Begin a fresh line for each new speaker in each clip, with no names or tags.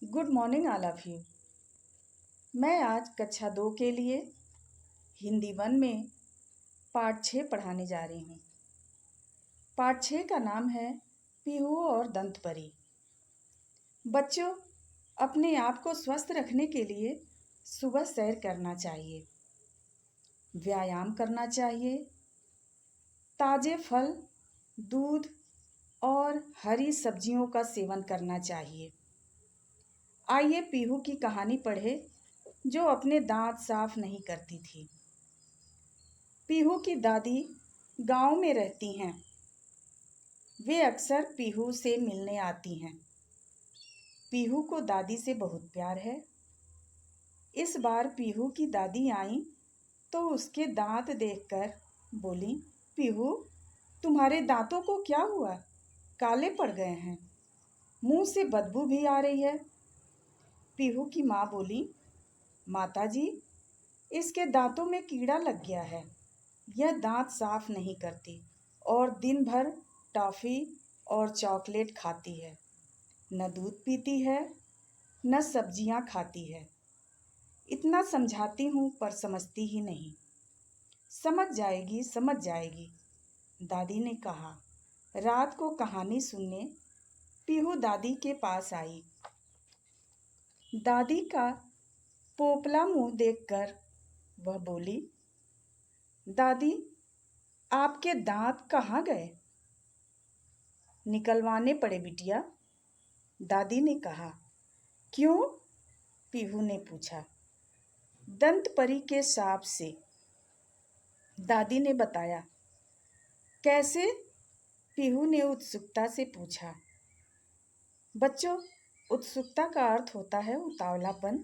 Good morning all of you. मैं आज कक्षा 2 के लिए हिंदी 1 में पाठ 6 पढ़ाने जा रही हूँ। पाठ 6 का नाम है पीहू और दंत परी। बच्चों, अपने आप को स्वस्थ रखने के लिए सुबह सैर करना चाहिए, व्यायाम करना चाहिए, ताज़े फल, दूध और हरी सब्जियों का सेवन करना चाहिए। आइए पीहू की कहानी पढ़े जो अपने दांत साफ नहीं करती थी। पीहू की दादी गांव में रहती हैं। वे अक्सर पीहू से मिलने आती हैं। पीहू को दादी से बहुत प्यार है। इस बार पीहू की दादी आई तो उसके दांत देखकर बोली, पीहू, तुम्हारे दांतों को क्या हुआ? काले पड़ गए हैं, मुंह से बदबू भी आ रही है। पीहू की माँ बोली, माताजी, इसके दांतों में कीड़ा लग गया है। यह दांत साफ नहीं करती और दिन भर टॉफ़ी और चॉकलेट खाती है। न दूध पीती है, न सब्जियां खाती है। इतना समझाती हूँ पर समझती ही नहीं। समझ जाएगी, समझ जाएगी, दादी ने कहा। रात को कहानी सुनने पीहू दादी के पास आई। दादी का पोपला मुंह देखकर वह बोली, दादी, आपके दांत कहाँ गए? निकलवाने पड़े बिटिया, दादी ने कहा। क्यों? पीहू ने पूछा। दंत परी के शाप से, दादी ने बताया। कैसे? पीहू ने उत्सुकता से पूछा। बच्चों, उत्सुकता का अर्थ होता है उतावलापन,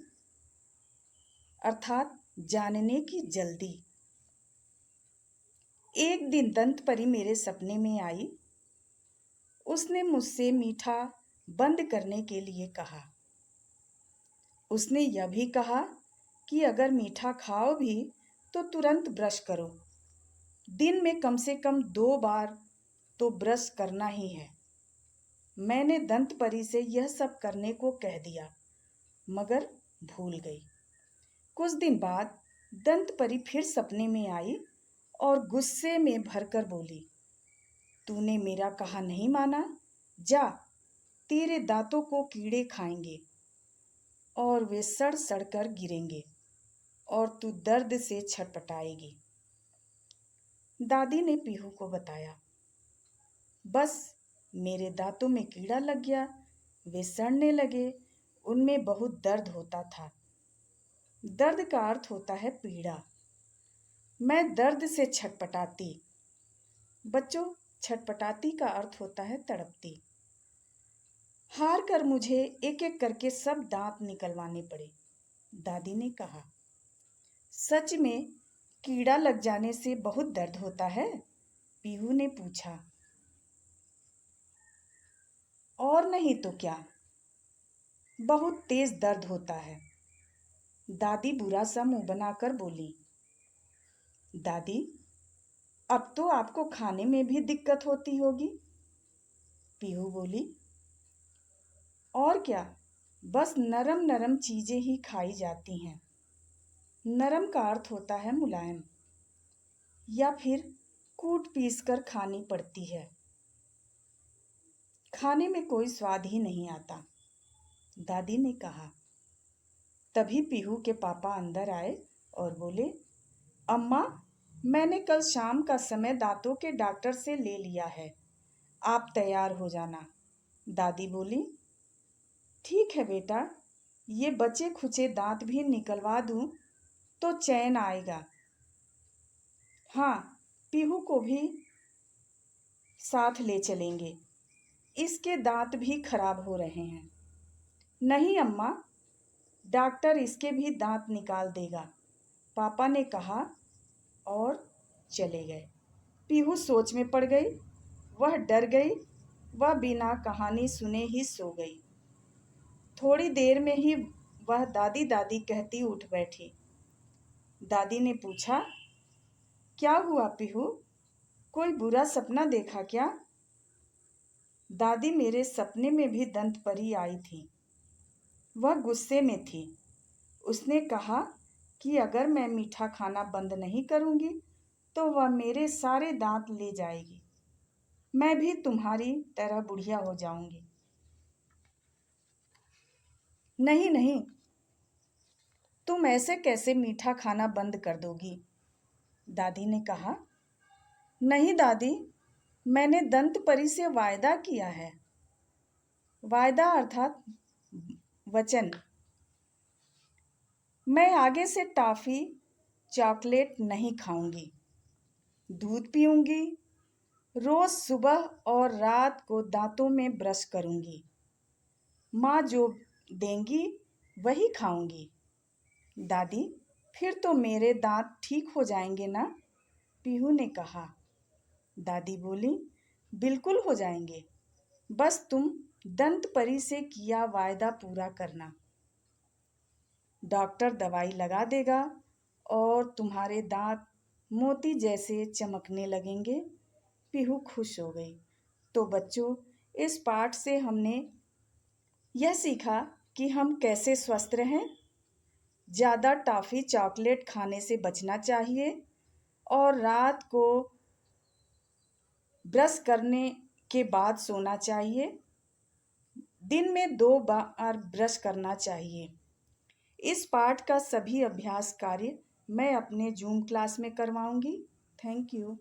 अर्थात जानने की जल्दी। एक दिन दंत परी मेरे सपने में आई। उसने मुझसे मीठा बंद करने के लिए कहा। उसने यह भी कहा कि अगर मीठा खाओ भी तो तुरंत ब्रश करो। दिन में कम से कम 2 बार तो ब्रश करना ही है। मैंने दंत परी से यह सब करने को कह दिया, मगर भूल गई। कुछ दिन बाद दंत परी फिर सपने में आई और गुस्से में भरकर बोली, तूने मेरा कहा नहीं माना? जा, तेरे दांतों को कीड़े खाएंगे और वे सड़ सड़ कर गिरेंगे और तू दर्द से छटपटाएगी। दादी ने पीहू को बताया। बस मेरे दांतों में कीड़ा लग गया, वे सड़ने लगे, उनमें बहुत दर्द होता था। दर्द का अर्थ होता है पीड़ा। मैं दर्द से छटपटाती। बच्चों, छटपटाती का अर्थ होता है तड़पती। हार कर मुझे एक एक करके सब दांत निकलवाने पड़े, दादी ने कहा। सच में कीड़ा लग जाने से बहुत दर्द होता है? पीहू ने पूछा। और नहीं तो क्या, बहुत तेज दर्द होता है, दादी बुरा सा मुंह बनाकर बोली। दादी, अब तो आपको खाने में भी दिक्कत होती होगी? पीहू बोली। और क्या, बस नरम नरम चीजें ही खाई जाती हैं। नरम का अर्थ होता है मुलायम, या फिर कूट पीस कर खानी पड़ती है। खाने में कोई स्वाद ही नहीं आता, दादी ने कहा। तभी पीहू के पापा अंदर आए और बोले, अम्मा, मैंने कल शाम का समय दांतों के डॉक्टर से ले लिया है, आप तैयार हो जाना। दादी बोली, ठीक है बेटा, ये बचे खुचे दांत भी निकलवा दूं तो चैन आएगा। हाँ, पीहू को भी साथ ले चलेंगे, इसके दांत भी खराब हो रहे हैं। नहीं अम्मा, डॉक्टर इसके भी दांत निकाल देगा, पापा ने कहा और चले गए। पीहू सोच में पड़ गई। वह डर गई। वह बिना कहानी सुने ही सो गई। थोड़ी देर में ही वह दादी दादी कहती उठ बैठी। दादी ने पूछा, क्या हुआ पीहू, कोई बुरा सपना देखा क्या? दादी, मेरे सपने में भी दंत परी आई थी। वह गुस्से में थी। उसने कहा कि अगर मैं मीठा खाना बंद नहीं करूंगी तो वह मेरे सारे दांत ले जाएगी। मैं भी तुम्हारी तरह बुढ़िया हो जाऊंगी। नहीं नहीं, तुम ऐसे कैसे मीठा खाना बंद कर दोगी? दादी ने कहा। नहीं दादी, मैंने दंत परी से वायदा किया है। वायदा अर्थात वचन। मैं आगे से टॉफी चॉकलेट नहीं खाऊंगी। दूध पीऊंगी। रोज सुबह और रात को दांतों में ब्रश करूंगी। माँ जो देंगी वही खाऊंगी। दादी, फिर तो मेरे दांत ठीक हो जाएंगे ना? पीहू ने कहा। दादी बोली, बिल्कुल हो जाएंगे। बस तुम दंत परी से किया वायदा पूरा करना। डॉक्टर दवाई लगा देगा और तुम्हारे दांत मोती जैसे चमकने लगेंगे। पीहू खुश हो गई। तो बच्चों, इस पाठ से हमने यह सीखा कि हम कैसे स्वस्थ रहें। ज़्यादा टॉफ़ी चॉकलेट खाने से बचना चाहिए और रात को ब्रश करने के बाद सोना चाहिए। दिन में 2 बार ब्रश करना चाहिए। इस पाठ का सभी अभ्यास कार्य मैं अपने जूम क्लास में करवाऊंगी। Thank you.